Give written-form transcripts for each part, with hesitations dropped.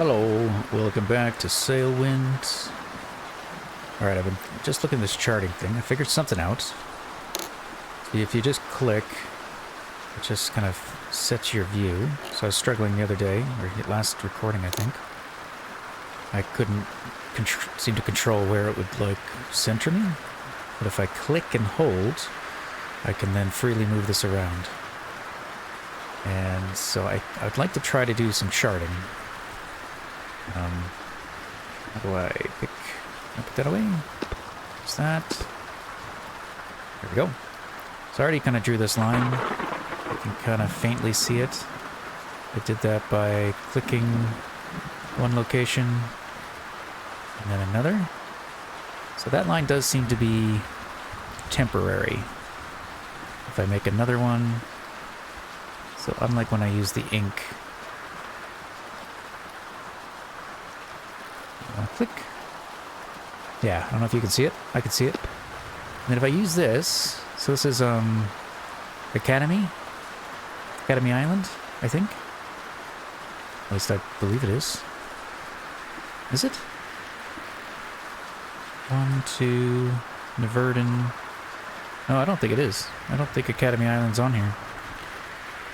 Hello, welcome back to Sailwind. Alright, I've been just looking at this charting thing. I figured something out. See, if you just click, it just kind of sets your view. So I was struggling the other day, or last recording I think. I couldn't seem to control where it would, like, center me. But if I click and hold, I can then freely move this around. And so I'd like to try to do some charting. How do I pick... Can I put that away? What's that? There we go. So I already kind of drew this line. You can kind of faintly see it. I did that by clicking one location and then another. So that line does seem to be temporary. If I make another one... So unlike when I use the ink... Click. Yeah, I don't know if you can see it. I can see it. And then if I use this, so this is Academy Island, I think. At least I believe it is. Is it? 1, 2, Neverden. No, I don't think it is. I don't think Academy Island's on here.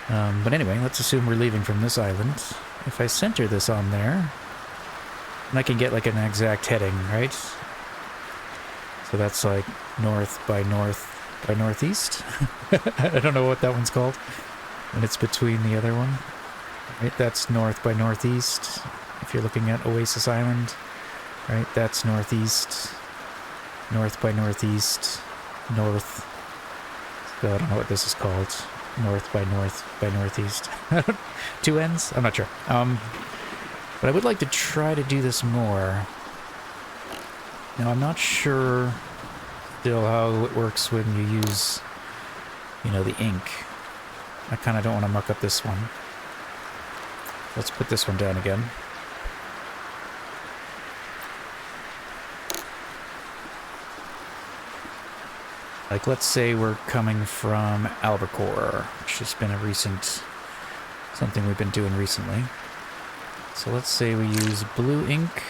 But anyway, let's assume we're leaving from this island. If I center this on there, and I can get like an exact heading, right? So that's like north by northeast. I don't know what that one's called. And it's between the other one. Right, that's north by northeast. If you're looking at Oasis Island, right, that's northeast. North by northeast. North. So I don't know what this is called. North by northeast. Two ends? I'm not sure. But I would like to try to do this more. Now, I'm not sure still how it works when you use, you know, the ink. I kind of don't want to muck up this one. Let's put this one down again. Like, let's say we're coming from Albacore, which has been something we've been doing recently. So let's say we use blue ink.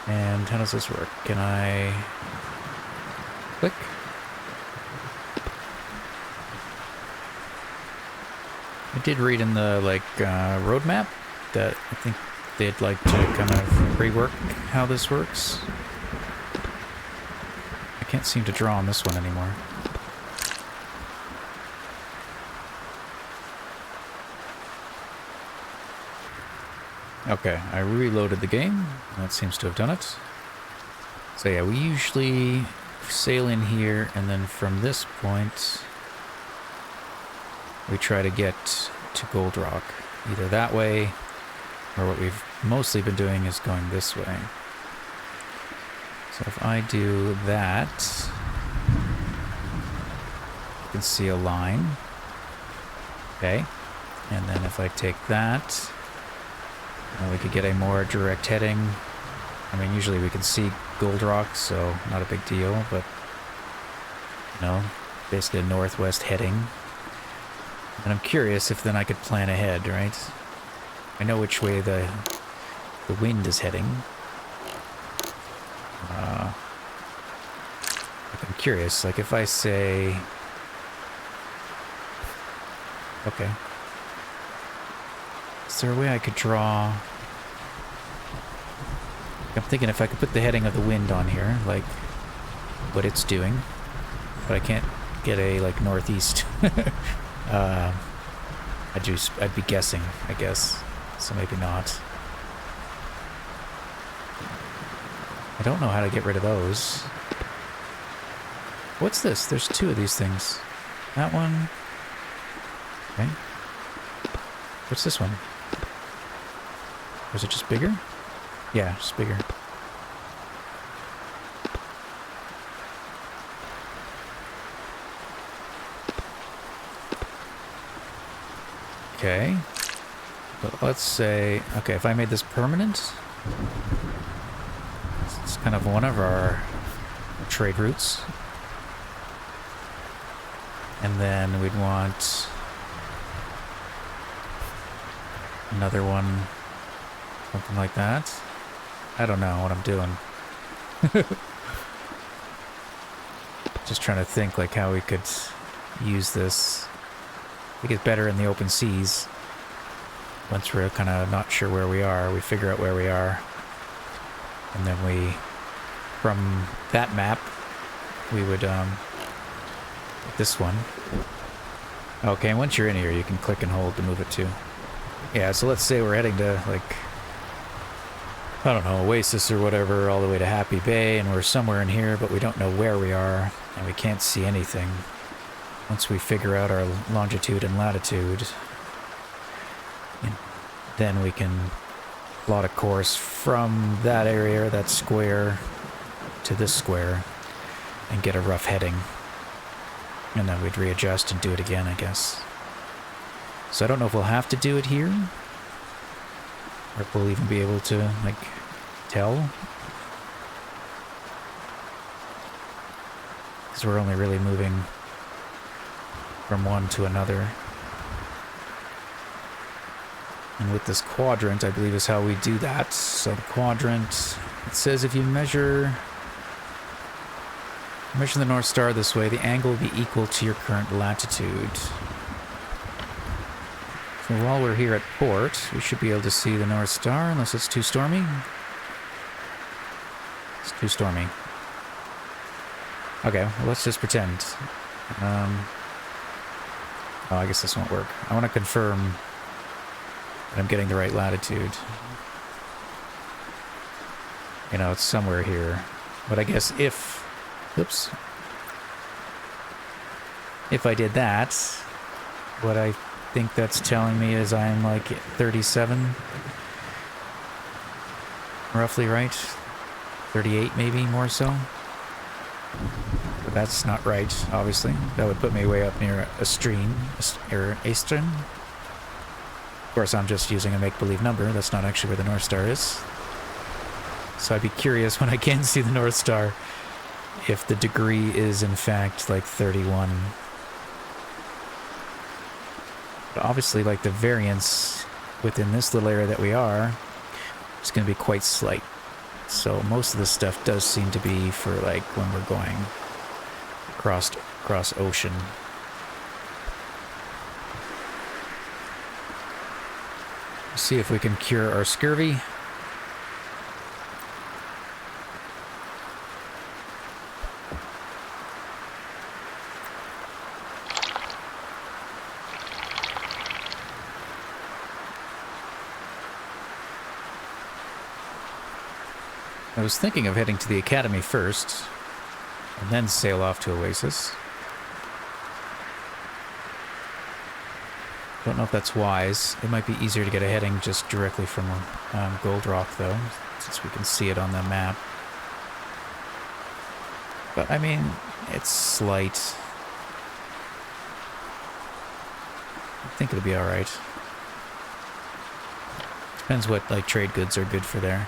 And how does this work? Can I click? I did read in the roadmap that I think they'd like to kind of rework how this works. I can't seem to draw on this one anymore. Okay, I reloaded the game. That seems to have done it. So yeah, we usually sail in here, and then from this point, we try to get to Gold Rock. Either that way, or what we've mostly been doing is going this way. So if I do that, you can see a line. Okay, and then if I take that... we could get a more direct heading. I mean, usually we can see Gold Rock, so not a big deal, but, you know, basically a northwest heading. And I'm curious if then I could plan ahead, right? I know which way the wind is heading. I'm curious, like if I say... Okay. Is there a way I could draw... I'm thinking if I could put the heading of the wind on here, like what it's doing, but I can't get a like northeast. I'd be guessing, I guess, so maybe not. I don't know how to get rid of those. What's this? There's two of these things. That one. Okay. What's this one? Or is it just bigger? Yeah, just bigger. Okay. But let's say... Okay, if I made this permanent... It's kind of one of our trade routes. And then we'd want... Another one, something like that. I don't know what I'm doing. Just trying to think like how we could use this. I think it's better in the open seas. Once we're kind of not sure where we are, we figure out where we are. And then we, from that map, we would, this one. Okay, once you're in here, you can click and hold to move it too. Yeah, so let's say we're heading to, like, I don't know, Oasis or whatever, all the way to Happy Bay, and we're somewhere in here, but we don't know where we are, and we can't see anything. Once we figure out our longitude and latitude, then we can plot a course from that area, that square, to this square, and get a rough heading. And then we'd readjust and do it again, I guess. So I don't know if we'll have to do it here, or if we'll even be able to, like, tell. Because we're only really moving from one to another. And with this quadrant, I believe is how we do that. So the quadrant, it says if you measure the North Star this way, the angle will be equal to your current latitude. So while we're here at port, we should be able to see the North Star, unless it's too stormy. It's too stormy. Okay, well, let's just pretend. Oh, I guess this won't work. I want to confirm that I'm getting the right latitude. You know, it's somewhere here. But I guess if... Oops. If I did that, what I think that's telling me is I'm like 37. Roughly right. 38 maybe, more so. But that's not right, obviously. That would put me way up near a stream, or a stream. Of course, I'm just using a make-believe number. That's not actually where the North Star is. So I'd be curious when I can see the North Star if the degree is in fact like 31. But obviously, like, the variance within this little area that we are is going to be quite slight. So most of this stuff does seem to be for, like, when we're going across ocean. See if we can cure our scurvy. I was thinking of heading to the academy first, and then sail off to Oasis. Don't know if that's wise. It might be easier to get a heading just directly from Gold Rock, though, since we can see it on the map. But, I mean, it's slight. I think it'll be alright. Depends what, like, trade goods are good for there.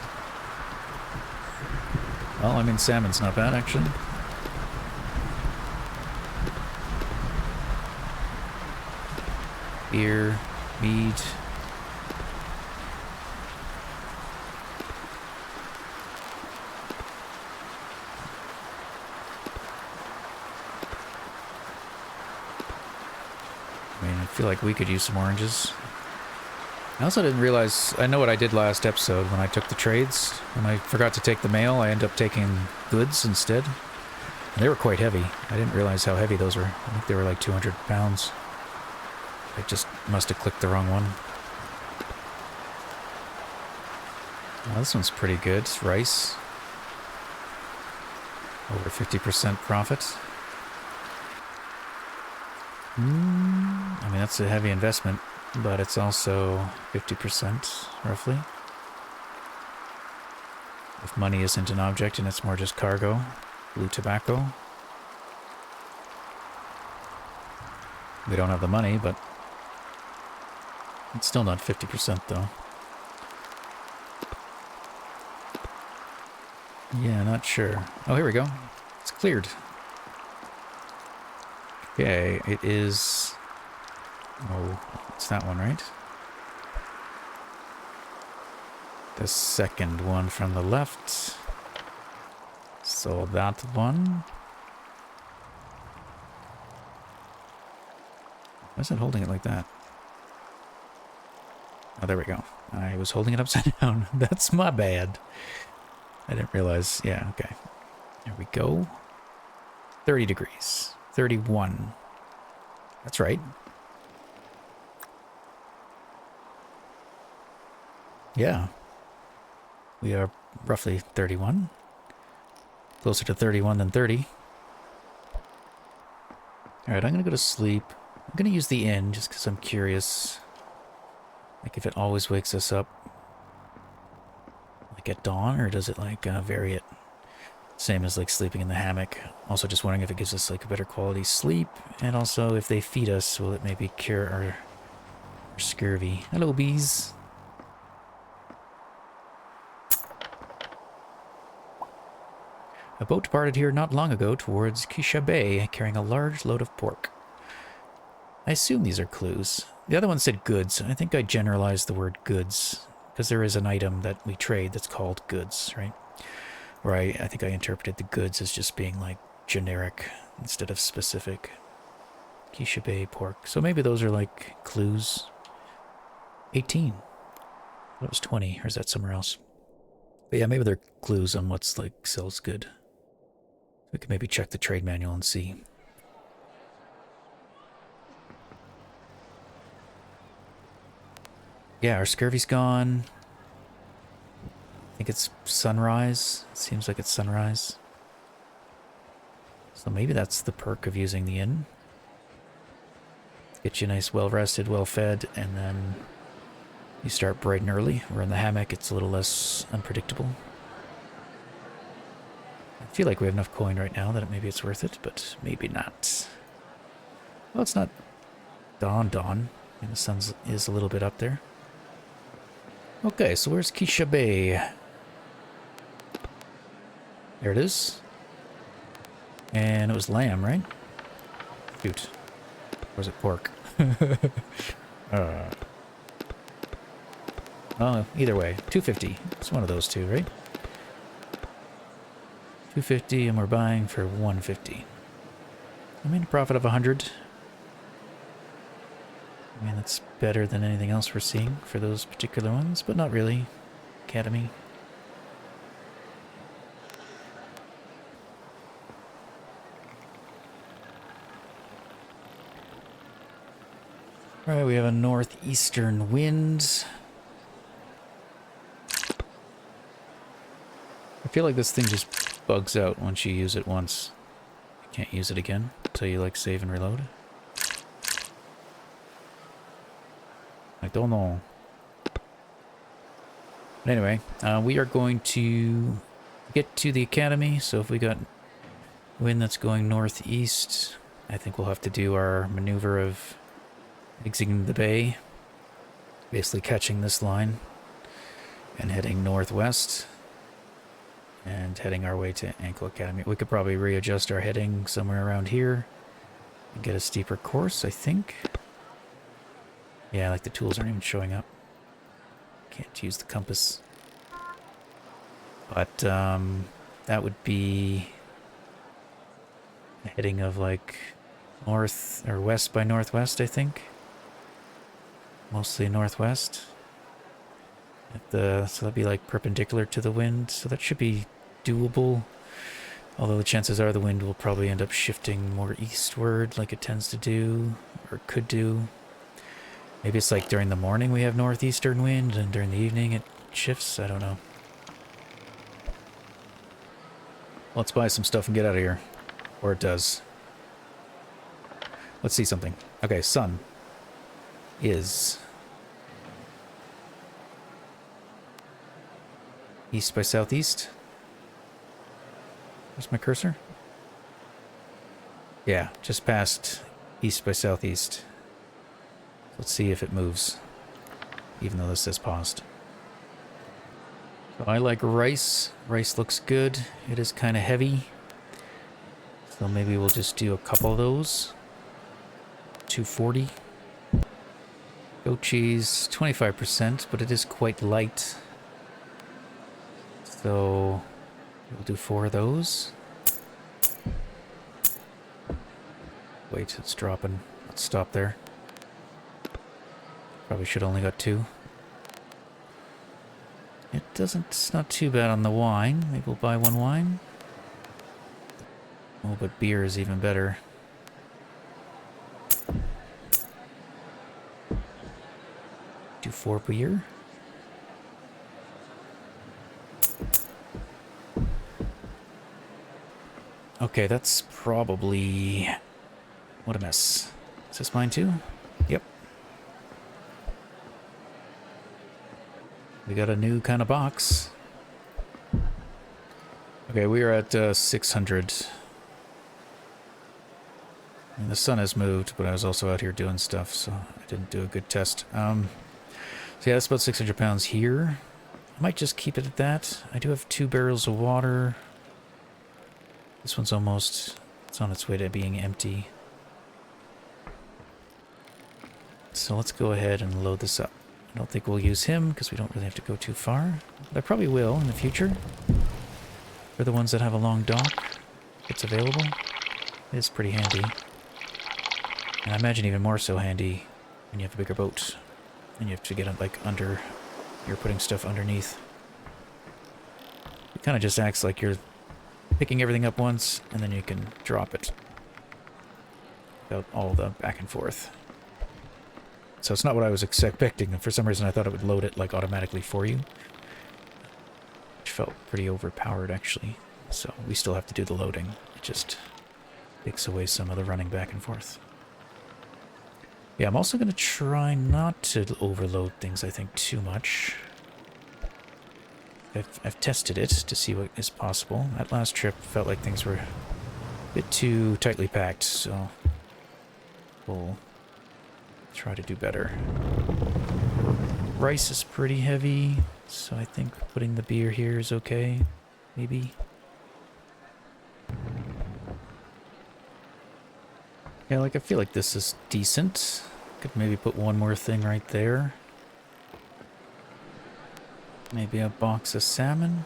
Well, I mean, salmon's not bad, actually. Beer, mead. I mean, I feel like we could use some oranges. I also didn't realize, I know what I did last episode when I took the trades. When I forgot to take the mail, I ended up taking goods instead. And they were quite heavy. I didn't realize how heavy those were. I think they were like 200 pounds. I just must have clicked the wrong one. Well, this one's pretty good. Rice. Over 50% profit. I mean, that's a heavy investment. But it's also 50%, roughly. If money isn't an object and it's more just cargo. Blue tobacco. We don't have the money, but it's still not 50% though. Yeah, not sure. Oh, here we go. It's cleared. Okay, it is... Oh, it's that one, right? the second one from the left. So that one. Why is it holding it like that? Oh, there we go. I was holding it upside down. That's my bad. I didn't realize. Yeah, okay. There we go. 30 degrees. 31. That's right. Yeah. We are roughly 31. Closer to 31 than 30. Alright, I'm going to go to sleep. I'm going to use the inn just because I'm curious. Like if it always wakes us up. Like at dawn, or does it like vary it? Same as like sleeping in the hammock. Also just wondering if it gives us like a better quality sleep. And also if they feed us, will it maybe cure our scurvy? Hello, bees. A boat departed here not long ago towards Kisha Bay, carrying a large load of pork. I assume these are clues. The other one said goods. I think I generalized the word goods, because there is an item that we trade that's called goods, right? Where I think I interpreted the goods as just being like generic instead of specific. Kisha Bay pork. So maybe those are like clues. 18. That was 20, or is that somewhere else? But yeah, maybe they're clues on what's like sells good. We can maybe check the trade manual and see. Yeah, our scurvy's gone. I think it's sunrise. It seems like it's sunrise. So maybe that's the perk of using the inn. Get you nice, well-rested, well-fed, and then you start bright and early. We're in the hammock, it's a little less unpredictable. I feel like we have enough coin right now that maybe it's worth it, but maybe not. Well, it's not dawn. I mean, the sun is a little bit up there. Okay, so where's Kisha Bay? There it is. And it was lamb, right? Shoot. Or was it pork? Oh, either way. 250. It's one of those two, right? 250, and we're buying for 150. I mean, a profit of 100. I mean, that's better than anything else we're seeing for those particular ones, but not really. Academy. Alright, we have a northeastern wind. I feel like this thing just bugs out once you use it once. You can't use it again until you like save and reload. I don't know. But anyway, we are going to get to the academy. So if we got wind that's going northeast, I think we'll have to do our maneuver of exiting the bay. Basically catching this line and heading northwest. And heading our way to Ankle Academy. We could probably readjust our heading somewhere around here and get a steeper course, I think. Yeah, like the tools aren't even showing up. Can't use the compass. But that would be a heading of like north or west by northwest, I think. Mostly northwest. So that'd be like perpendicular to the wind, so that should be doable. Although the chances are the wind will probably end up shifting more eastward like it tends to do, or could do. Maybe it's like during the morning we have northeastern wind, and during the evening it shifts, I don't know. Let's buy some stuff and get out of here. Or it does. Let's see something. Okay, sun is east by southeast. Where's my cursor? Yeah, just past east by southeast. Let's see if it moves, even though this says paused. So I like rice. Rice looks good. It is kind of heavy. So maybe we'll just do a couple of those. 240. Goat cheese, 25%, but it is quite light. So we'll do 4 of those. Wait, it's dropping. Let's stop there. Probably should only got 2. It's not too bad on the wine. Maybe we'll buy 1 wine. Oh, but beer is even better. Do 4 beer. Okay, that's probably... What a mess. Is this mine too? Yep. We got a new kind of box. Okay, we are at 600. And the sun has moved, but I was also out here doing stuff, so I didn't do a good test. So yeah, that's about 600 pounds here. I might just keep it at that. I do have 2 barrels of water. This one's almost... It's on its way to being empty. So let's go ahead and load this up. I don't think we'll use him because we don't really have to go too far. But I probably will in the future. For the ones that have a long dock, if it's available. It's pretty handy. And I imagine even more so handy when you have a bigger boat. And you have to get it like under... You're putting stuff underneath. It kind of just acts like you're picking everything up once and then you can drop it. Without all the back and forth. So it's not what I was expecting, and for some reason I thought it would load it like automatically for you. Which felt pretty overpowered actually. So we still have to do the loading. It just takes away some of the running back and forth. Yeah, I'm also going to try not to overload things, I think, too much. I've tested it to see what is possible. That last trip felt like things were a bit too tightly packed, so we'll try to do better. Rice is pretty heavy, so I think putting the beer here is okay, maybe. Yeah, like I feel like this is decent. Could maybe put 1 more thing right there. Maybe a box of salmon.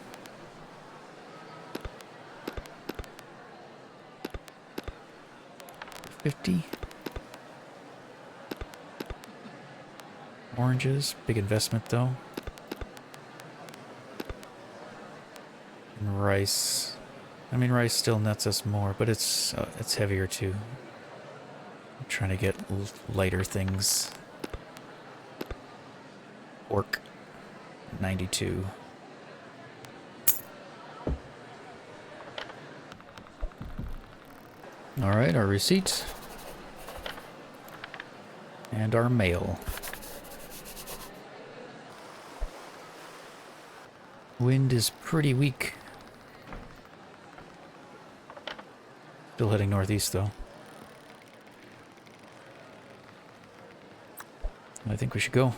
$50. Oranges, big investment though. And rice. I mean, rice still nets us more, but it's heavier too. I'm trying to get lighter things. Pork, 92. All right, our receipt and our mail. Wind is pretty weak. Still heading northeast, though. I think we should go.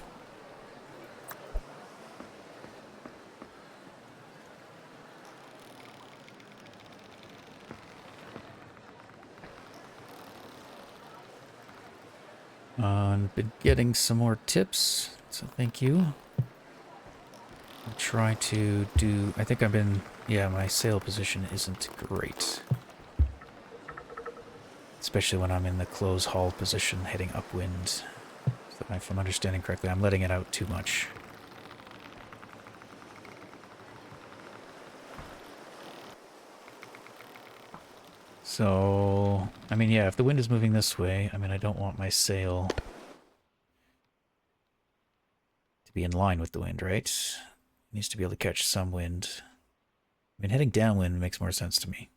I've been getting some more tips, so thank you. I'll try to do... I think I've been... Yeah, my sail position isn't great. Especially when I'm in the close haul position heading upwind. So if I'm understanding correctly, I'm letting it out too much. So, I mean, yeah, if the wind is moving this way, I mean, I don't want my sail to be in line with the wind, right? It needs to be able to catch some wind. I mean, heading downwind makes more sense to me.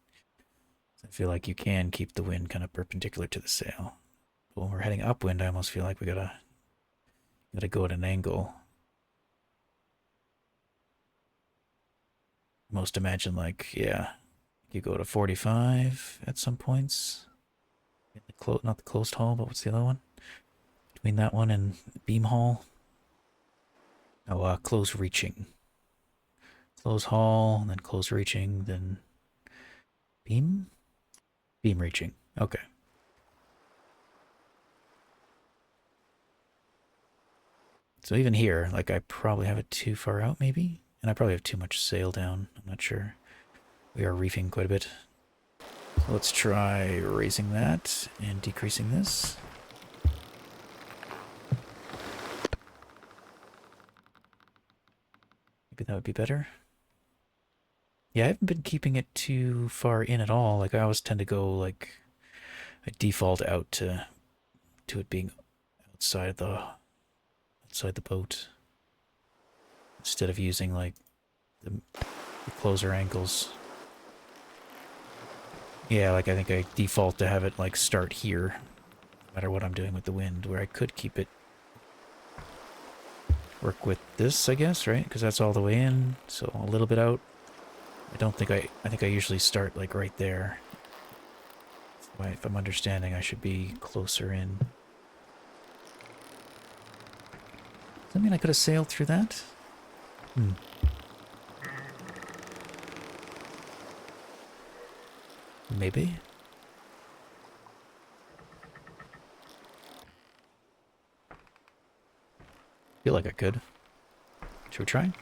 I feel like you can keep the wind kind of perpendicular to the sail. But when we're heading upwind, I almost feel like we gotta go at an angle. Most imagine like, yeah, you go to 45 at some points. In the not the closed haul, but what's the other one? Between that one and beam haul. Oh, close reaching. Close haul, and then close reaching, then beam? Beam reaching. Okay. So even here, like I probably have it too far out maybe, And I probably have too much sail down. I'm not sure. We are reefing quite a bit. So let's try raising that and decreasing this. Maybe that would be better. Yeah, I haven't been keeping it too far in at all. Like, I always tend to go, like, I default out to it being outside the boat. Instead of using, like, the closer angles. Yeah, like, I think I default to have it, like, start here. No matter what I'm doing with the wind, where I could keep it work with this, I guess, right? Because that's all the way in, so a little bit out. I think I usually start like right there. If I'm understanding, I should be closer in. Does that mean I could have sailed through that? Maybe. Feel like I could. Should we try?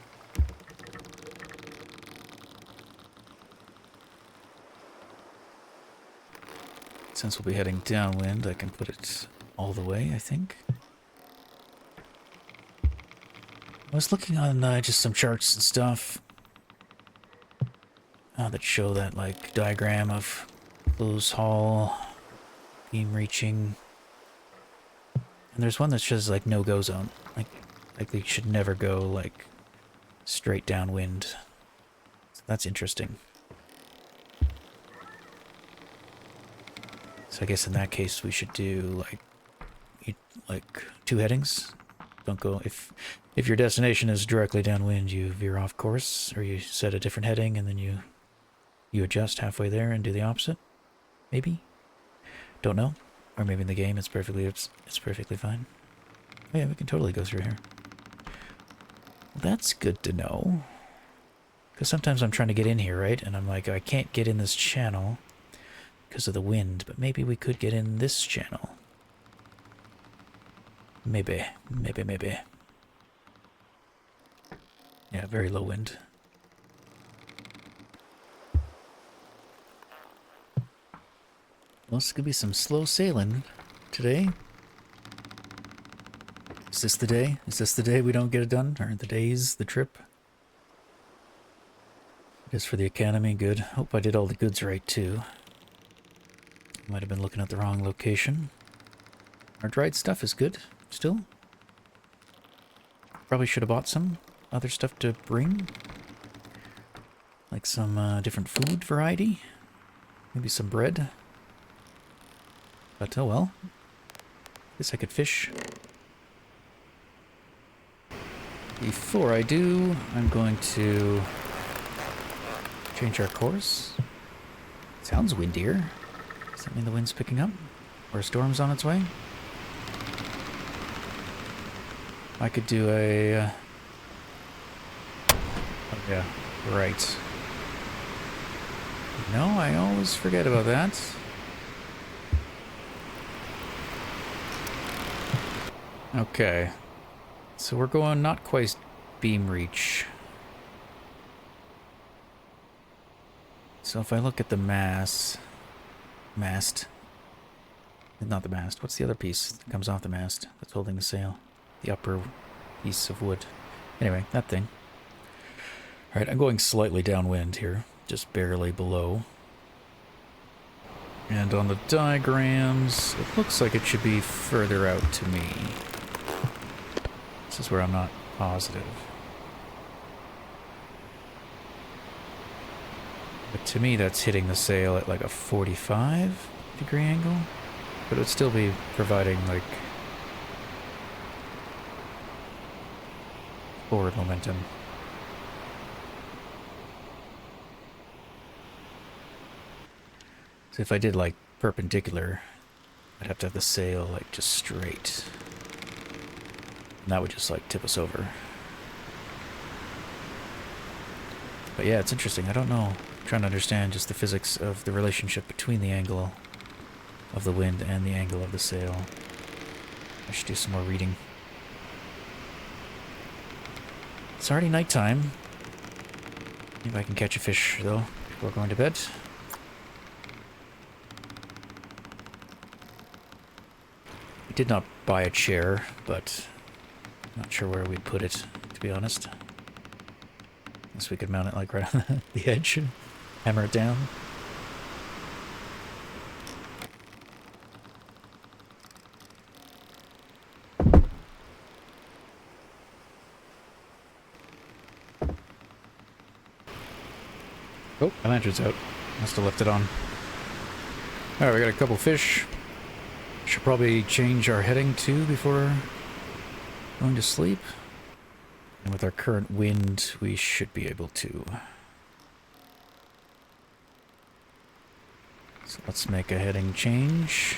Since we'll be heading downwind, I can put it all the way, I think. I was looking on just some charts and stuff that show that like diagram of close haul, beam reaching, and there's one that says like no-go zone, like they should never go like straight downwind. So that's interesting. So I guess in that case we should do like two headings. Don't go if your destination is directly downwind, you veer off course, or you set a different heading and then you adjust halfway there and do the opposite. Maybe, don't know, or maybe in the game it's perfectly fine. Oh yeah, we can totally go through here. That's good to know. Because sometimes I'm trying to get in here, right? And I'm like, I can't get in this channel because of the wind, but maybe we could get in this channel. Maybe. Yeah, very low wind. Well, this could be some slow sailing today. Is this the day? Is this the day we don't get it done? Or the days, the trip? It is for the academy, good. Hope I did all the goods right, too. Might have been looking at the wrong location. Our dried stuff is good, still. Probably should have bought some other stuff to bring. Like some different food variety. Maybe some bread. But oh well. Guess I could fish. Before I do, I'm going to change our course. Sounds windier. Does that mean the wind's picking up? Or a storm's on its way? I could do a... Oh yeah, right. No, I always forget about that. Okay. So we're going not quite beam reach. So if I look at the mast, not the mast, what's the other piece that comes off the mast that's holding the sail? The upper piece of wood. Anyway, that thing. Alright, I'm going slightly downwind here, just barely below. And on the diagrams, it looks like it should be further out to me. This is where I'm not positive. But to me, that's hitting the sail at like a 45-degree angle. But it would still be providing like forward momentum. So if I did like perpendicular, I'd have to have the sail like just straight. And that would just like tip us over. But yeah, it's interesting. I don't know. I'm trying to understand just the physics of the relationship between the angle of the wind and the angle of the sail. I should do some more reading. It's already nighttime. Maybe I can catch a fish, though, before going to bed. We did not buy a chair, but not sure where we'd put it, to be honest. Unless we could mount it, like, right on the edge and hammer it down. Oh, my lantern's out. Must have left it on. Alright, we got a couple fish. Should probably change our heading too before going to sleep. And with our current wind, we should be able to. So let's make a heading change.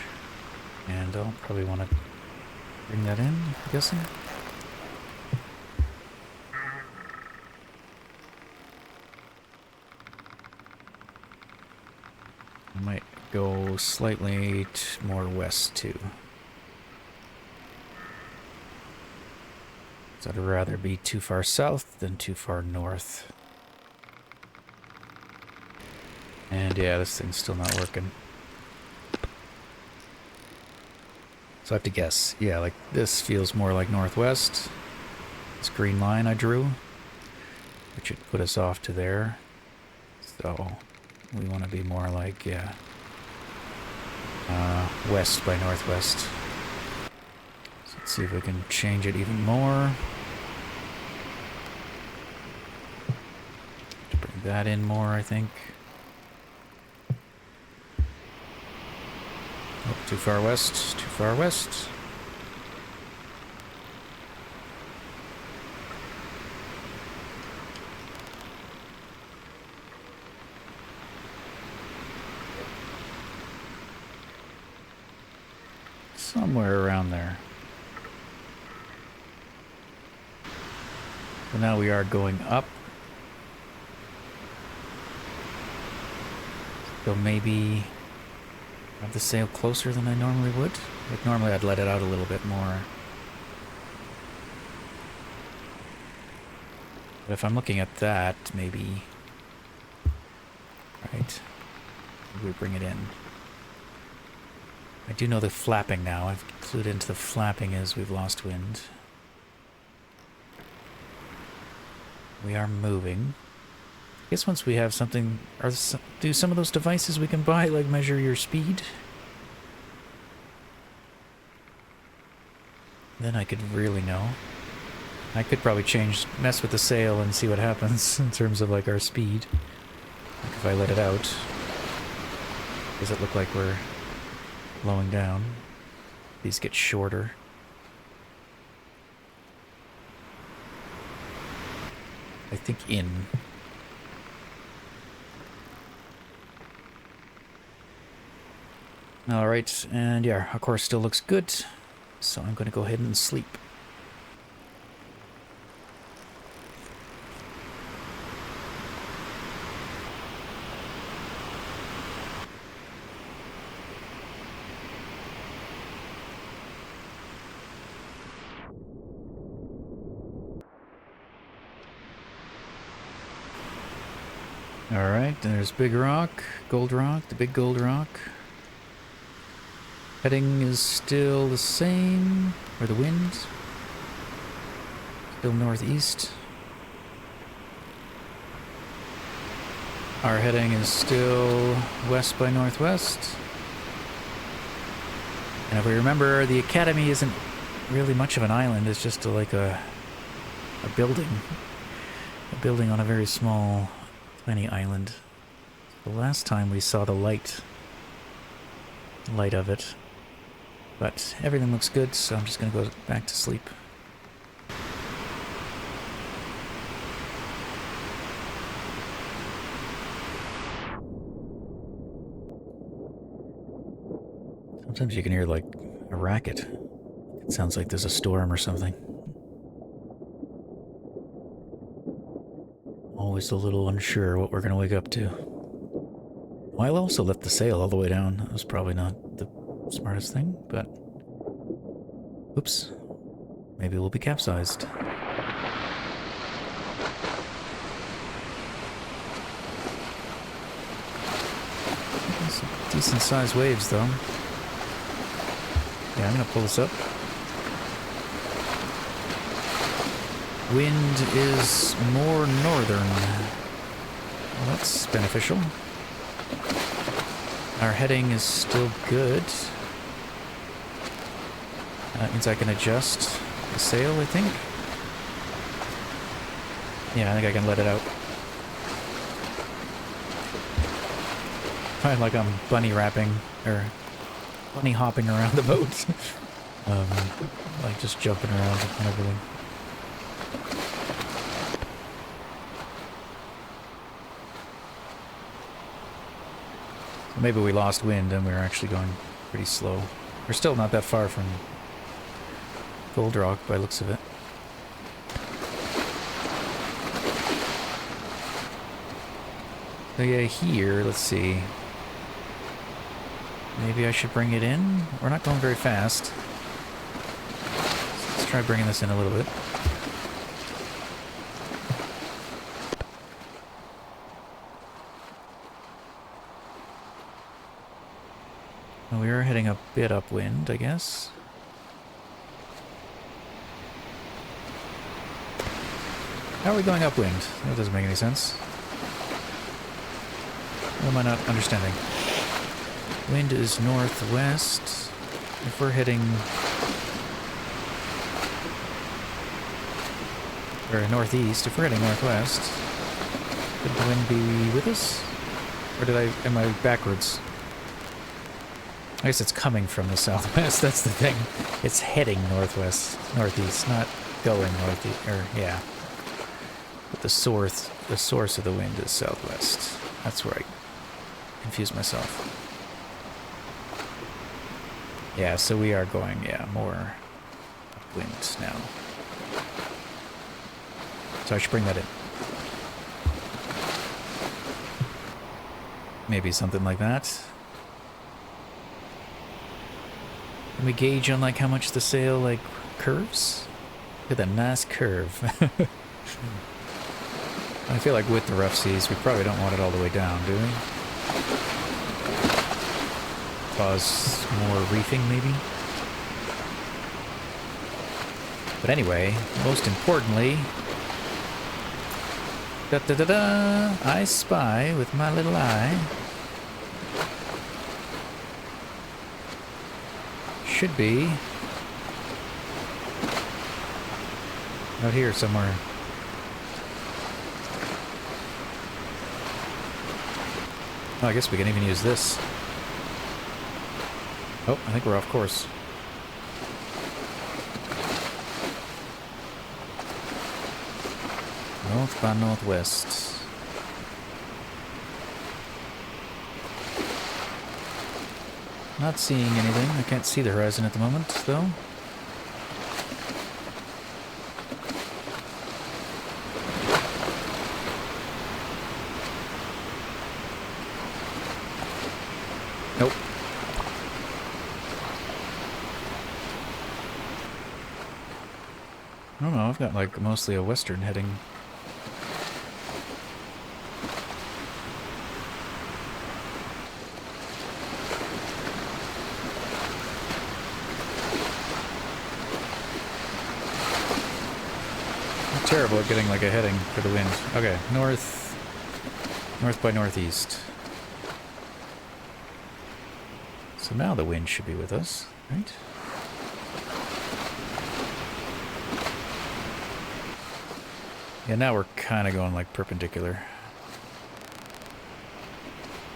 And I'll probably want to bring that in, I'm guessing. I might go slightly more west too. So I'd rather be too far south than too far north. And yeah, this thing's still not working. So I have to guess. Yeah, like this feels more like northwest. This green line I drew, which would put us off to there. So we want to be more like, yeah, west by northwest. So let's see if we can change it even more. To bring that in more, I think. Oh, too far west, too far west. Somewhere around there. So now we are going up. So maybe have the sail closer than I normally would. Like normally I'd let it out a little bit more. But if I'm looking at that, maybe... Right. Maybe we bring it in. I do know the flapping now. I've clued into the flapping as we've lost wind. We are moving. I guess once we have something... do some of those devices we can buy, like, measure your speed? Then I could really know. I could probably mess with the sail and see what happens in terms of, like, our speed. Like if I let it out. Does it look like we're slowing down? These get shorter. I think in. Alright, and yeah, our course still looks good, so I'm going to go ahead and sleep. Alright, there's Big Rock, Gold Rock, the Big Gold Rock. Heading is still the same, or the wind. Still northeast. Our heading is still west by northwest. And if we remember, the Academy isn't really much of an island, it's just like a building. A building on a very small, tiny island. The last time we saw the light of it. But everything looks good, so I'm just going to go back to sleep. Sometimes you can hear, like, a racket. It sounds like there's a storm or something. Always a little unsure what we're going to wake up to. Well, I also left the sail all the way down. That was probably not the smartest thing, but... Oops. Maybe we'll be capsized. Decent sized waves though. Yeah, I'm gonna pull this up. Wind is more northern. Well, that's beneficial. Our heading is still good. That means I can adjust the sail, I think. Yeah, I think I can let it out. Kind of like I'm bunny wrapping, or bunny hopping around the boat. Like just jumping around and everything. Maybe we lost wind and we were actually going pretty slow. We're still not that far from Gold Rock by the looks of it. So yeah, here, let's see. Maybe I should bring it in? We're not going very fast. Let's try bringing this in a little bit. Well, we are heading a bit upwind, I guess. How are we going upwind? That doesn't make any sense. What am I not understanding? Wind is northwest. If we're heading... or northeast, if we're heading northwest, could the wind be with us? Or am I backwards? I guess it's coming from the southwest, that's the thing. It's heading northwest, northeast, not going northeast, or yeah. But the source of the wind is southwest. That's where I confuse myself. Yeah, so we are going, yeah, more upwind now. So I should bring that in. Maybe something like that. Can we gauge on like how much the sail like curves? Look at that nice curve. I feel like with the rough seas, we probably don't want it all the way down, do we? Cause more reefing, maybe? But anyway, most importantly... Da-da-da-da! I spy with my little eye. Should be... out here somewhere. Oh, I guess we can even use this. Oh, I think we're off course. North by northwest. Not seeing anything. I can't see the horizon at the moment, though. Nope. I don't know, I've got like mostly a western heading. I'm terrible at getting like a heading for the wind. Okay, north by northeast. So now the wind should be with us, right? Yeah, now we're kind of going like perpendicular.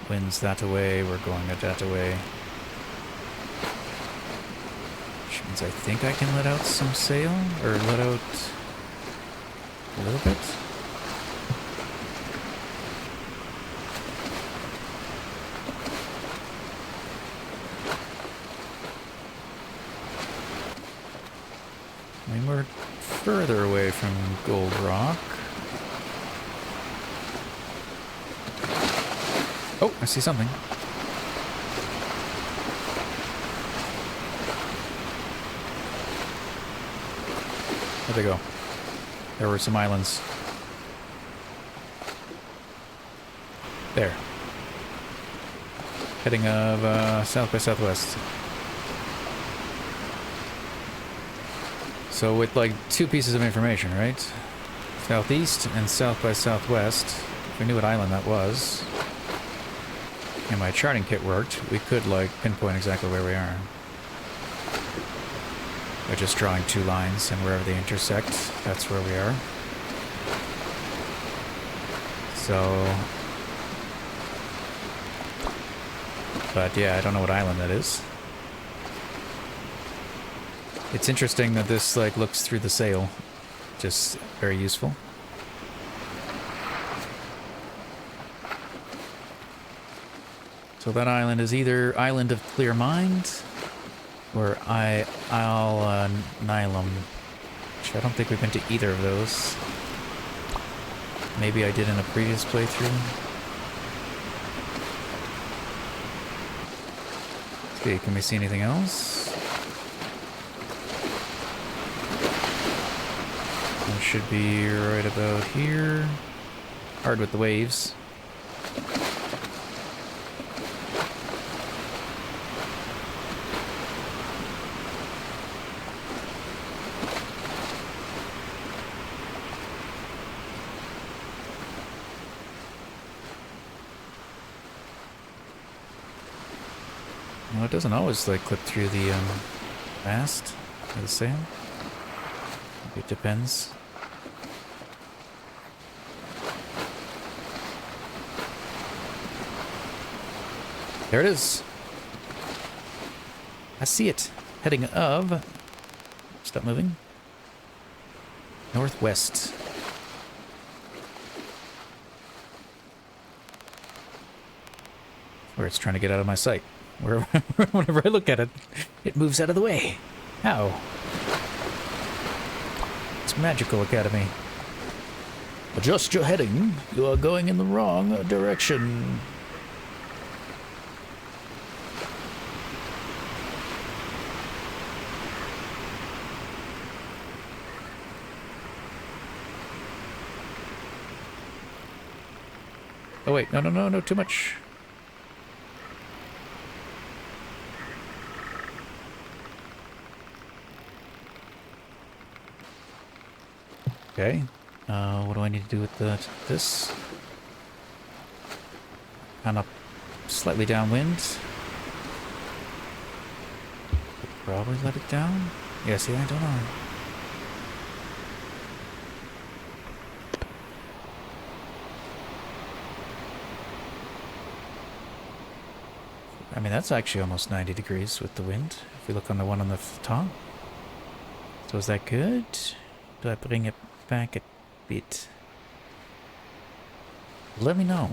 Wind's that away, we're going that away. Which means I think I can let out some sail, or let out a little bit. I mean, we're further away from Gold Rock. Oh, I see something. Where'd they go? There were some islands. Heading of south by southwest. So with like 2 pieces of information, right? Southeast and south by southwest. If we knew what island that was, and my charting kit worked, we could like pinpoint exactly where we are. By just drawing 2 lines, and wherever they intersect, that's where we are. So... But yeah, I don't know what island that is. It's interesting that this like looks through the sail. Just very useful. So that island is either Island of Clear Mind or Isle Nylum, which I don't think we've been to either of those. Maybe I did in a previous playthrough. Okay, can we see anything else? It should be right about here. Hard with the waves. Well, it doesn't always like clip through the mast or the sail. It depends. There it is. I see it. Heading of... Stop moving. Northwest. Where it's trying to get out of my sight. Whenever I look at it, it moves out of the way. How? It's Magical Academy. Adjust your heading. You are going in the wrong direction. Oh wait, no, too much. Okay. What do I need to do with this? Kind of slightly downwind. Probably let it down. Yeah, see, I don't know. I mean, that's actually almost 90 degrees with the wind, if we look on the one on the top. So is that good? Do I bring it back a bit? Let me know.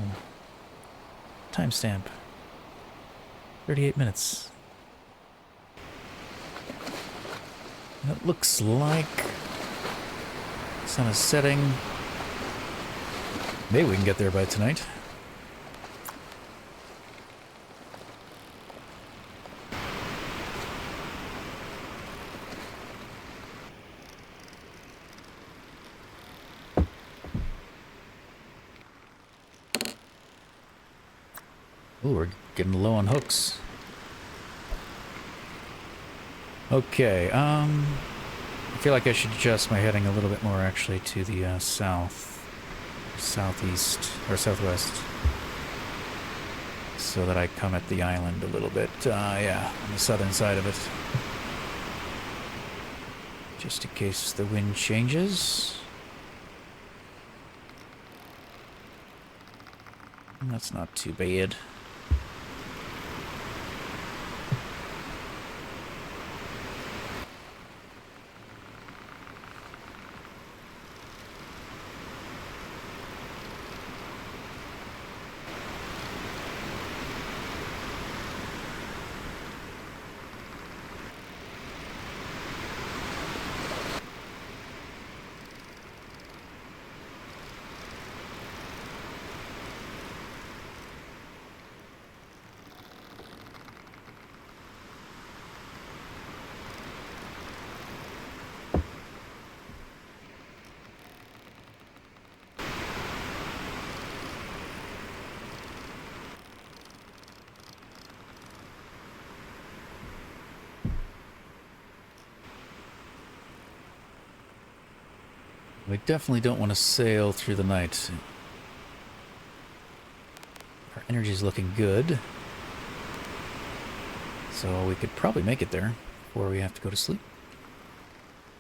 Timestamp. 38 minutes. It looks like sun is setting. Maybe we can get there by tonight. Ooh, we're getting low on hooks. Okay, I feel like I should adjust my heading a little bit more actually to the southeast, or southwest, so that I come at the island a little bit, yeah, on the southern side of it. Just in case the wind changes. That's not too bad. We definitely don't want to sail through the night. Our energy's looking good. So we could probably make it there before we have to go to sleep.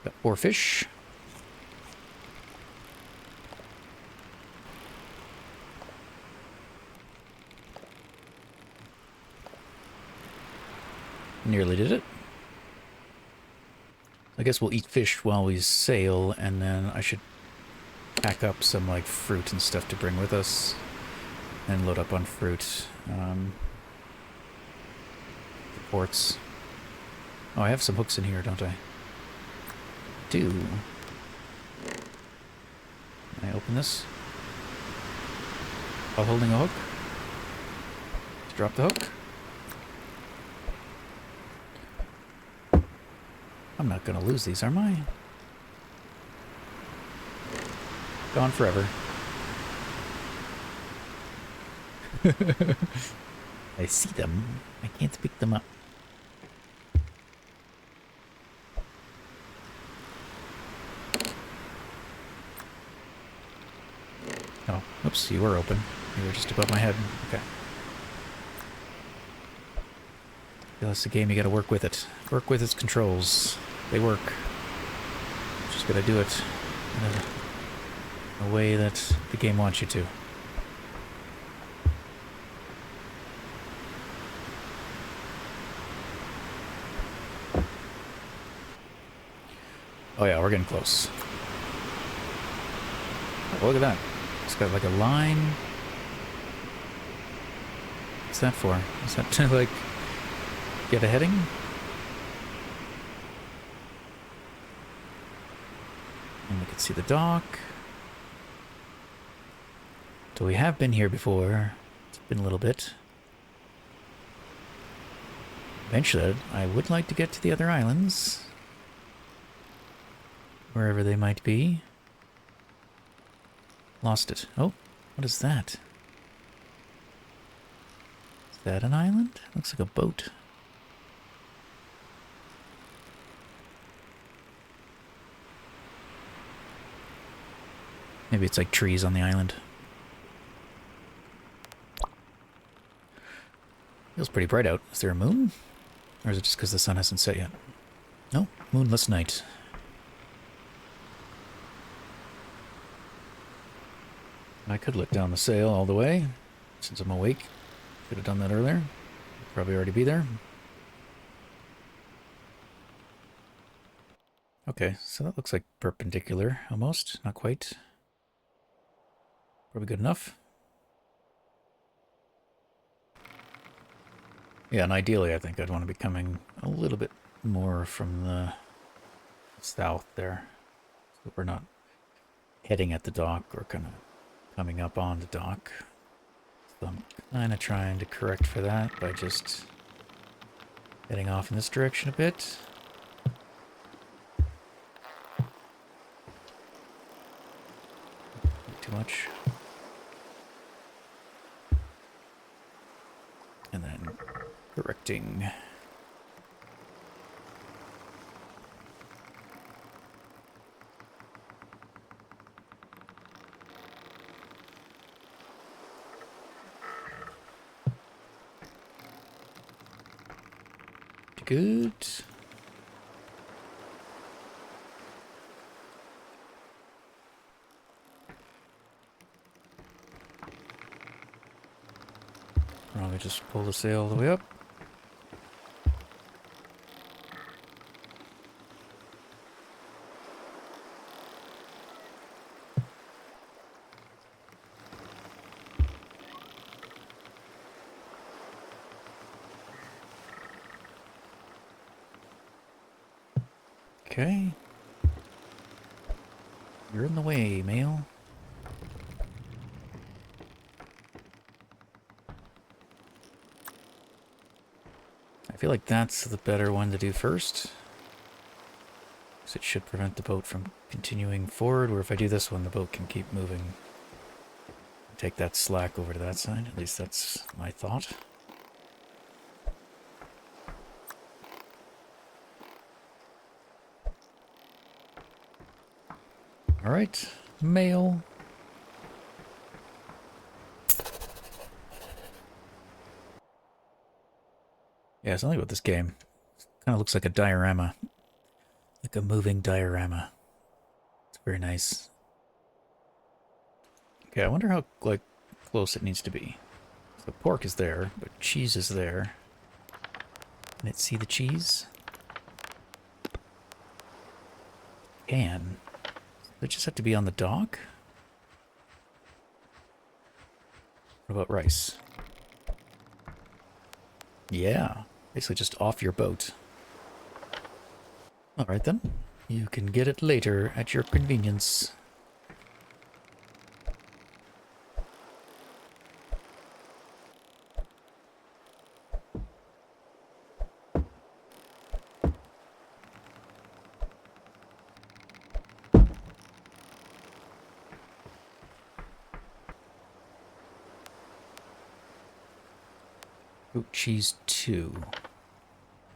Got 4 fish. Nearly did it. I guess we'll eat fish while we sail, and then I should pack up some like fruit and stuff to bring with us and load up on fruit. The ports. Oh, I have some hooks in here, don't I? Do. Can I open this? While holding a hook? Just drop the hook. I'm not gonna lose these, am I? Gone forever. I see them. I can't pick them up. Oh, oops, you were open. You were just above my head. Okay. That's a game, you gotta work with it. Work with its controls. They work. Just gotta do it in a way that the game wants you to. Oh yeah, we're getting close. Oh, look at that. It's got like a line. What's that for? Is that to like get a heading? And we can see the dock. So we have been here before. It's been a little bit. Eventually, I would like to get to the other islands. Wherever they might be. Lost it. Oh, what is that? Is that an island? Looks like a boat. Maybe it's like trees on the island. Feels pretty bright out. Is there a moon? Or is it just because the sun hasn't set yet? No, moonless night. I could let down the sail all the way, since I'm awake. Could have done that earlier. Probably already be there. Okay, so that looks like perpendicular, almost. Not quite. Probably good enough. Yeah, and ideally I think I'd want to be coming a little bit more from the south there. So we're not heading at the dock or kind of coming up on the dock. So I'm kind of trying to correct for that by just heading off in this direction a bit. Not too much. And then correcting. Good. Probably just pull the sail all the way up. Okay. You're in the way, male. I feel like that's the better one to do first. Because it should prevent the boat from continuing forward, or if I do this one, the boat can keep moving. Take that slack over to that side. At least that's my thought. Alright, mail. Yeah, something about this game. Kind of looks like a diorama. Like a moving diorama. It's very nice. Okay, I wonder how, like, close it needs to be. So pork is there, but cheese is there. Can it see the cheese? Can. Does it just have to be on the dock? What about rice? Yeah, basically just off your boat. Alright then. You can get it later at your convenience. Goat cheese 2. Is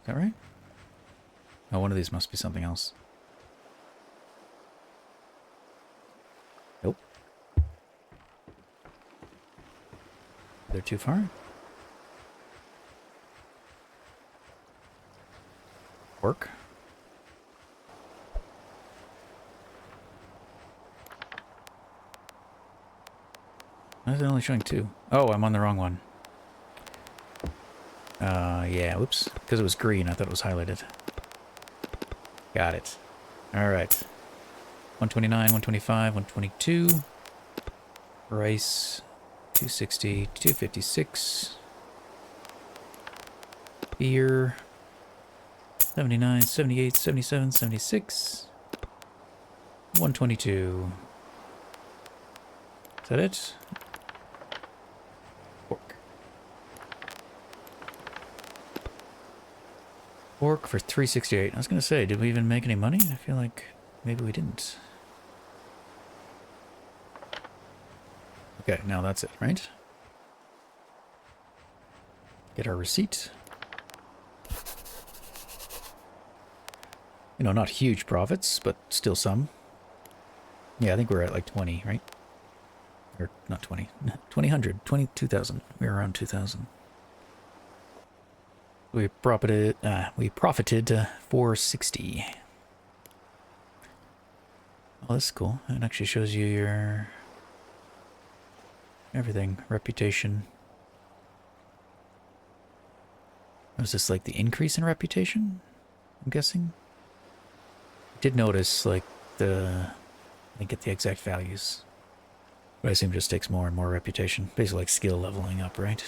that right? Oh, one of these must be something else. Nope. They're too far? Work. Why is it only showing 2? Oh, I'm on the wrong one. Yeah, whoops. Because it was green, I thought it was highlighted. Got it. Alright. 129, 125, 122. Rice. 260, 256. Beer. 79, 78, 77, 76. 122. Is that it? Pork. Pork for 368. I was gonna say, did we even make any money? I feel like maybe we didn't. Okay, now that's it, right? Get our receipt. You know, not huge profits, but still some. Yeah, I think we're at like 20, right? Or not 20. 2000. 22,000. We're around 2,000. We profited 460. Oh, that's cool. It actually shows you your everything. Reputation. Was this like the increase in reputation? I'm guessing. I did notice like I didn't get the exact values. But I assume it just takes more and more reputation. Basically like skill leveling up, right?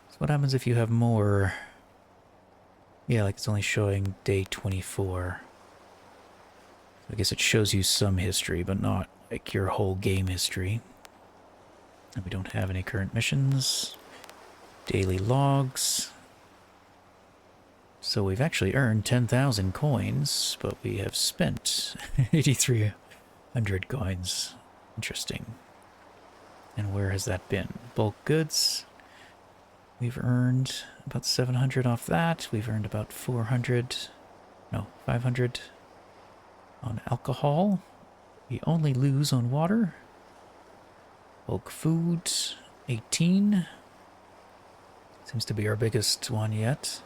So what happens if you have more? Yeah, like it's only showing day 24. I guess it shows you some history, but not like your whole game history. And we don't have any current missions. Daily logs. So we've actually earned 10,000 coins, but we have spent 8,300 coins. Interesting. And where has that been? Bulk goods. We've earned about 700 off that. We've earned about 400. No, 500 on alcohol. We only lose on water. Bulk food, 18. Seems to be our biggest one yet.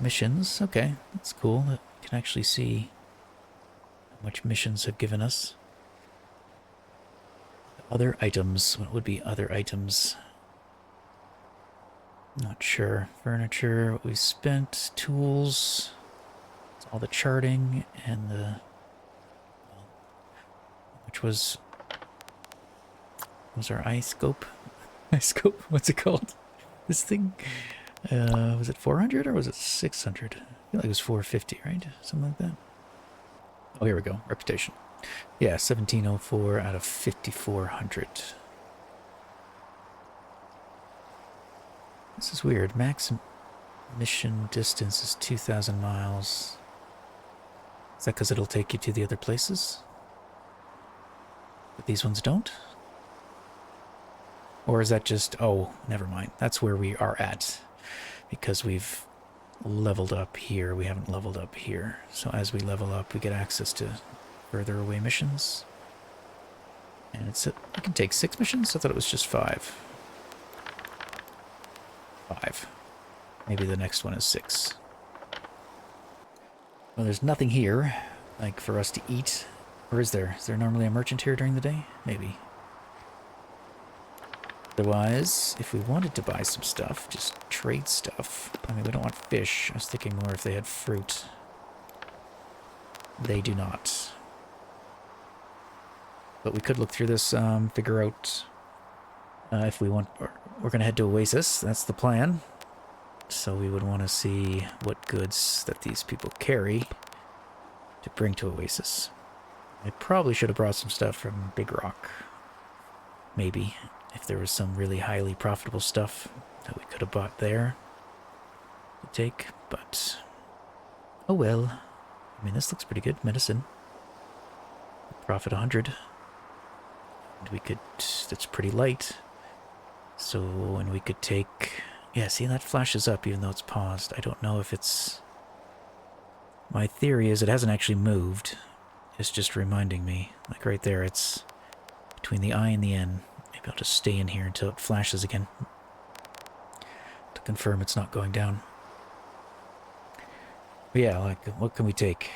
Missions, okay, that's cool. You can actually see how much missions have given us. Other items, what would be other items? Not sure. Furniture, what we spent, tools, it's all the charting and the, which was our eye scope? Eye scope, what's it called? This thing? Was it 400 or was it 600? I feel like it was 450, right? Something like that. Oh, here we go. Reputation. Yeah, 1704 out of 5400. This is weird. Max mission distance is 2,000 miles. Is that because it'll take you to the other places? But these ones don't? Or is that just... Oh, never mind. That's where we are at. Because we've leveled up here. We haven't leveled up here. So as we level up, we get access to further away missions. And we can take 6 missions? I thought it was just 5. 5. Maybe the next one is 6. Well, there's nothing here, like, for us to eat. Or is there? Is there normally a merchant here during the day? Maybe. Otherwise, if we wanted to buy some stuff, just trade stuff. I mean, we don't want fish. I was thinking more if they had fruit. They do not. But we could look through this, figure out if we want... We're going to head to Oasis. That's the plan. So we would want to see what goods that these people carry to bring to Oasis. I probably should have brought some stuff from Big Rock. Maybe. If there was some really highly profitable stuff that we could have bought there to take, but oh well. I mean, this looks pretty good. Medicine. Profit 100. And we could, that's pretty light. So, and we could take, yeah, see, that flashes up even though it's paused. I don't know if it's, my theory is it hasn't actually moved. It's just reminding me, like right there, it's between the I and the N. Maybe I'll just stay in here until it flashes again to confirm it's not going down. But yeah, like, what can we take?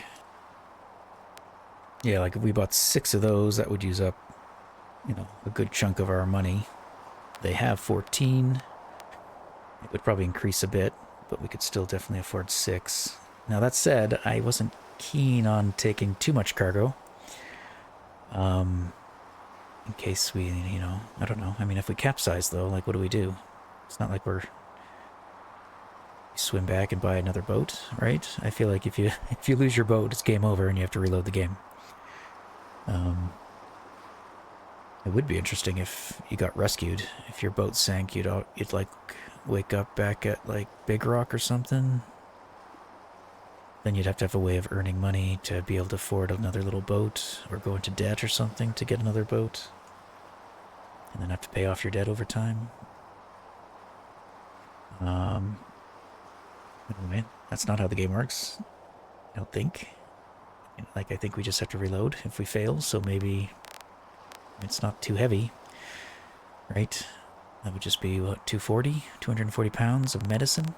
Yeah, like if we bought 6 of those, that would use up, you know, a good chunk of our money. They have 14. It would probably increase a bit, but we could still definitely afford 6. Now that said, I wasn't keen on taking too much cargo. In case we, you know, I don't know. I mean, if we capsize, though, like, what do? It's not like we swim back and buy another boat, right? I feel like if you lose your boat, it's game over and you have to reload the game. It would be interesting if you got rescued. If your boat sank, you'd like wake up back at like Big Rock or something. Then you'd have to have a way of earning money to be able to afford another little boat, or go into debt or something to get another boat, and then have to pay off your debt over time. Anyway, that's not how the game works. I don't think. Like, I think we just have to reload if we fail, so maybe it's not too heavy, right? That would just be, what, 240 pounds of medicine?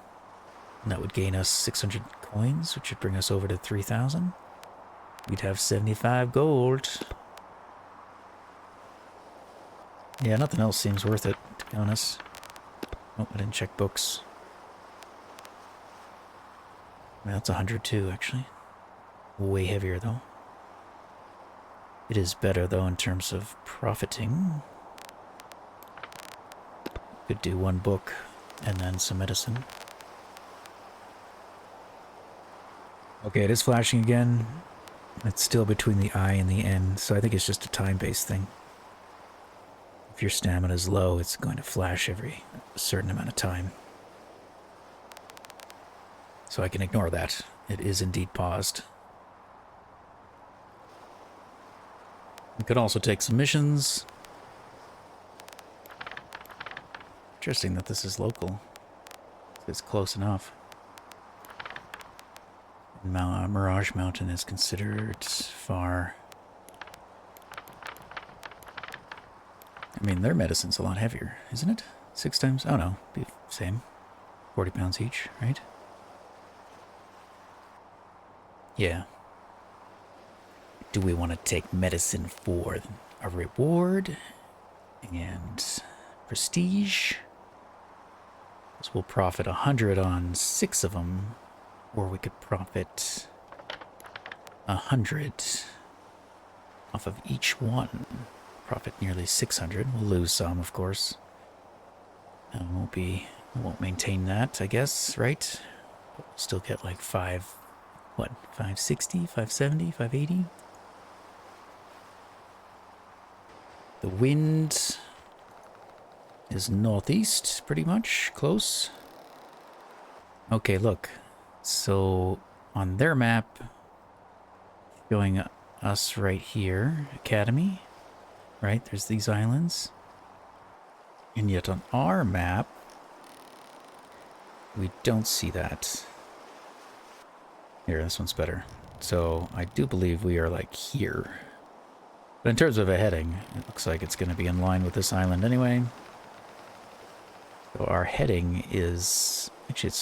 And that would gain us 600 coins, which would bring us over to 3,000. We'd have 75 gold. Yeah, nothing else seems worth it, to be honest. Oh, I didn't check books. Well, that's 100 too, actually. Way heavier, though. It is better, though, in terms of profiting. Could do 1 book and then some medicine. Okay, it is flashing again. It's still between the I and the N, so I think it's just a time-based thing. If your stamina is low, it's going to flash every certain amount of time. So I can ignore that. It is indeed paused. We could also take some missions. Interesting that this is local. It's close enough. Mirage Mountain is considered far. I mean, their medicine's a lot heavier, isn't it? 6 times? Oh no, be same. 40 pounds each, right? Yeah. Do we want to take medicine for a reward and prestige? So we'll profit 100 on 6 of them. Or we could profit 100 off of each one. Profit nearly 600. We'll lose some, of course. We won't maintain that, I guess, right? But we'll still get like 560, 570, 580? The wind is northeast, pretty much, close. Okay, look. So, on their map, showing us right here, Academy, right? There's these islands. And yet on our map, we don't see that. Here, this one's better. So I do believe we are like here. But in terms of a heading, it looks like it's going to be in line with this island anyway. So our heading is... Actually,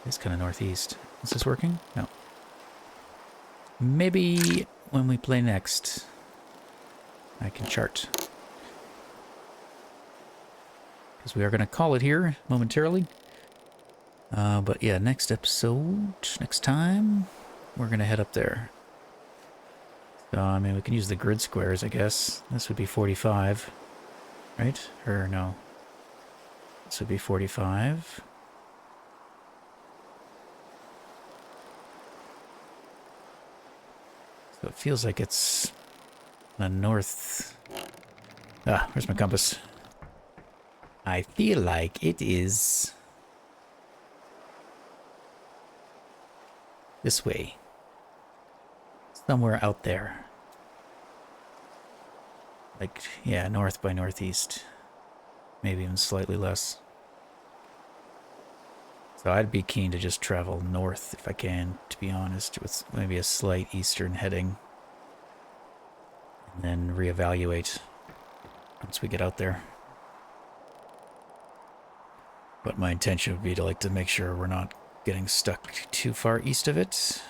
it's kind of northeast. Is this working? No. Maybe when we play next, I can chart. Because we are going to call it here momentarily. But yeah, next episode, next time, we're going to head up there. So, I mean, we can use the grid squares, I guess. This would be 45, right? Or no. This would be 45. So it feels like it's the north. Ah, where's my compass? I feel like it is this way. Somewhere out there. Like, yeah, north by northeast. Maybe even slightly less. So I'd be keen to just travel north if I can, to be honest, with maybe a slight eastern heading. And then reevaluate once we get out there. But my intention would be to make sure we're not getting stuck too far east of it.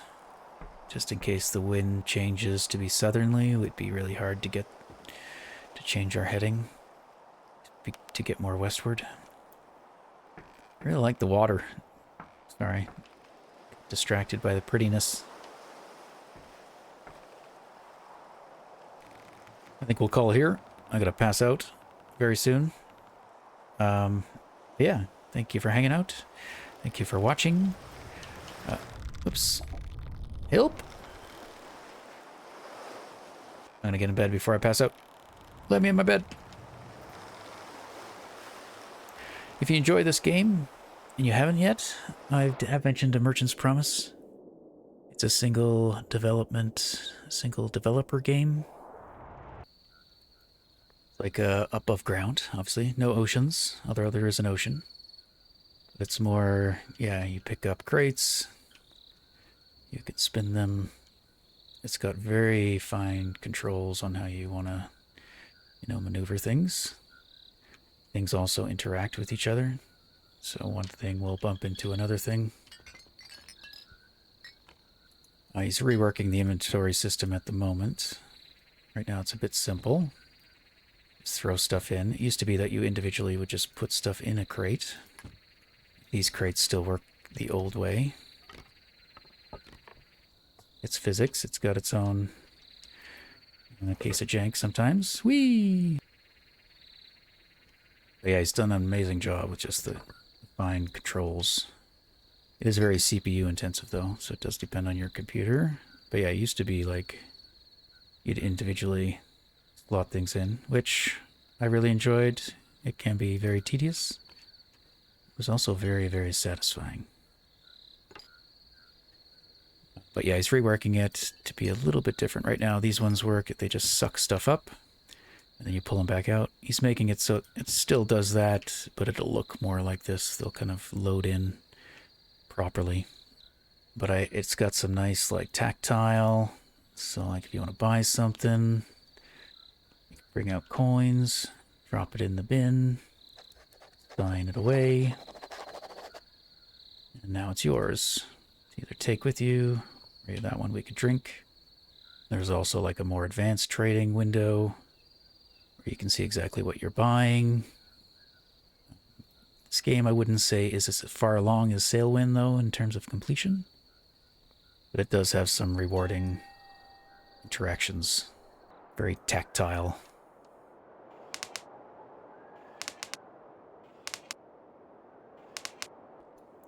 Just in case the wind changes to be southerly, it would be really hard to change our heading to get more westward. I really like the water. Sorry. Distracted by the prettiness. I think we'll call it here. I'm gonna pass out very soon. Yeah, thank you for hanging out. Thank you for watching. Oops. Help! I'm gonna get in bed before I pass out. Let me in my bed. If you enjoy this game, and you haven't yet, I have mentioned A Merchant's Promise. It's a single developer game. Like above ground, obviously. No oceans, although there is an ocean. But it's more, yeah, you pick up crates. You can spin them. It's got very fine controls on how you want to, maneuver things. Things also interact with each other. So one thing will bump into another thing. He's reworking the inventory system at the moment. Right now it's a bit simple. Just throw stuff in. It used to be that you individually would just put stuff in a crate. These crates still work the old way. It's physics. It's got its own case of jank sometimes. Whee! But yeah, he's done an amazing job with just the fine controls. It is very CPU intensive though, so it does depend on your computer. But yeah, it used to be like you'd individually slot things in, which I really enjoyed. It can be very tedious. It was also very, very satisfying. But yeah, he's reworking it to be a little bit different. Right now, these ones work. They just suck stuff up, and then you pull them back out. He's making it so it still does that, but it'll look more like this. They'll kind of load in properly. But it's got some nice, like, tactile. So, like, if you want to buy something, you can bring out coins, drop it in the bin, sign it away, and now it's yours. To either take with you, or that one we could drink. There's also like a more advanced trading window where you can see exactly what you're buying. This game I wouldn't say is as far along as Sailwind though in terms of completion, but it does have some rewarding interactions. Very tactile.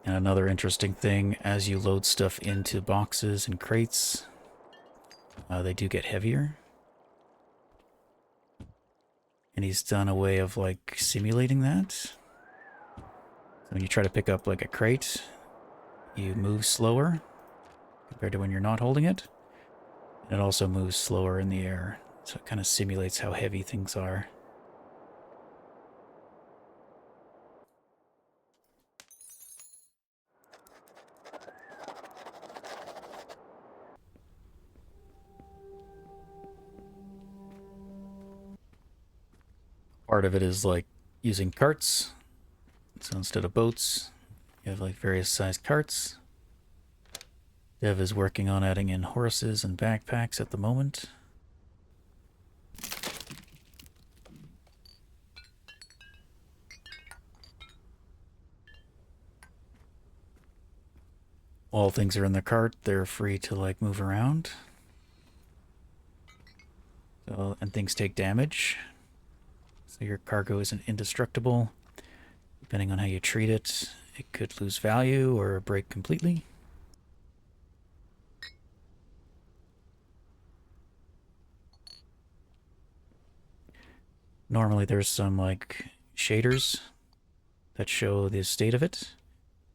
And another interesting thing, as you load stuff into boxes and crates, they do get heavier. And he's done a way of like simulating that. So when you try to pick up like a crate, you move slower compared to when you're not holding it. And it also moves slower in the air. So it kind of simulates how heavy things are. part of it is like using carts. So instead of boats, you have like various sized carts. Dev is working on adding in horses and backpacks at the moment. While things are in the cart, they're free to like move around. So, and things take damage. So your cargo isn't indestructible. Depending on how you treat it, it could lose value or break completely. Normally there's some like shaders that show the state of it.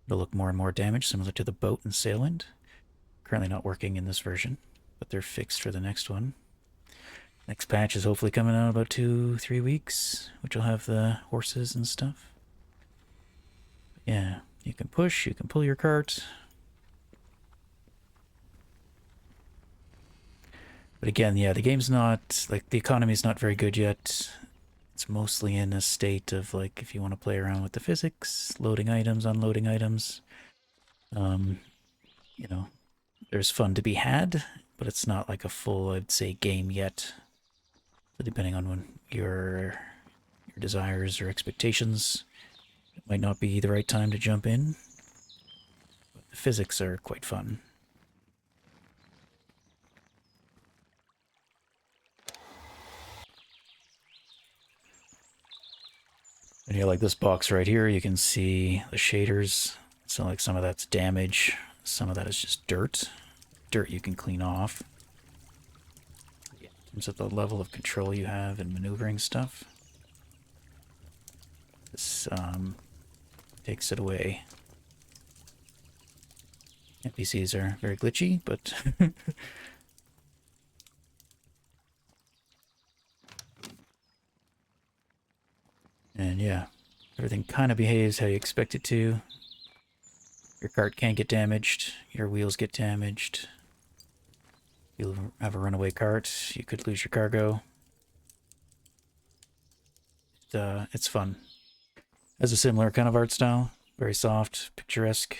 It'll look more and more damaged, similar to the boat in Sailwind. Currently not working in this version, but they're fixed for the next one. Next patch is hopefully coming out in about 2-3 weeks, which will have the horses and stuff. Yeah, you can push, you can pull your cart. But again, yeah, the game's not, like, the economy's not very good yet. It's mostly in a state of, like, if you want to play around with the physics, loading items, unloading items. You know, there's fun to be had, but it's not like a full, I'd say, game yet. So depending on when your desires or expectations, it might not be the right time to jump in. But the physics are quite fun. And yeah, like this box right here, you can see the shaders. So like some of that's damage, some of that is just dirt. Dirt you can clean off. In terms of the level of control you have and maneuvering stuff, this takes it away. NPCs are very glitchy, but and yeah, everything kind of behaves how you expect it to. Your cart can get damaged, your wheels get damaged. You'll have a runaway cart, you could lose your cargo. It's fun. Has a similar kind of art style, very soft, picturesque.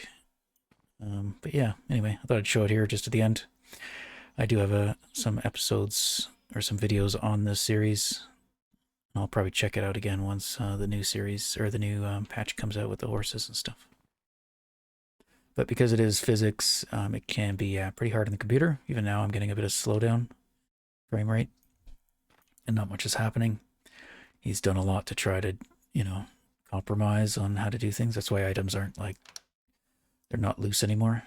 But yeah, anyway, I thought I'd show it here just at the end. I do have some episodes or some videos on this series. I'll probably check it out again once the new series or the new patch comes out with the horses and stuff. But because it is physics, it can be pretty hard on the computer. Even now I'm getting a bit of slowdown frame rate and not much is happening. He's done a lot to try to, you know, compromise on how to do things. That's why items aren't like, they're not loose anymore.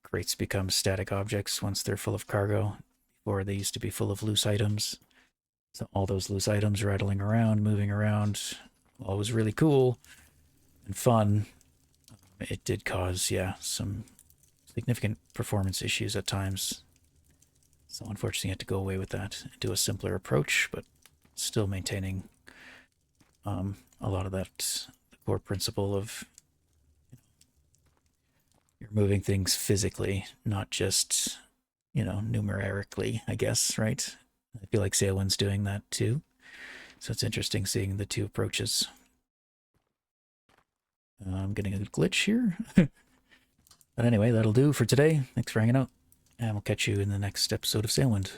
Crates become static objects once they're full of cargo. Before they used to be full of loose items. So all those loose items rattling around, moving around, all was really cool and fun. It did cause, yeah, some significant performance issues at times. So unfortunately, I had to go away with that and do a simpler approach, but still maintaining a lot of that, the core principle of you're moving things physically, not just, you know, numerically, I guess, right? I feel like Sailwind's doing that too. So it's interesting seeing the two approaches. I'm getting a glitch here. But anyway, that'll do for today. Thanks for hanging out. And we'll catch you in the next episode of Sailwind.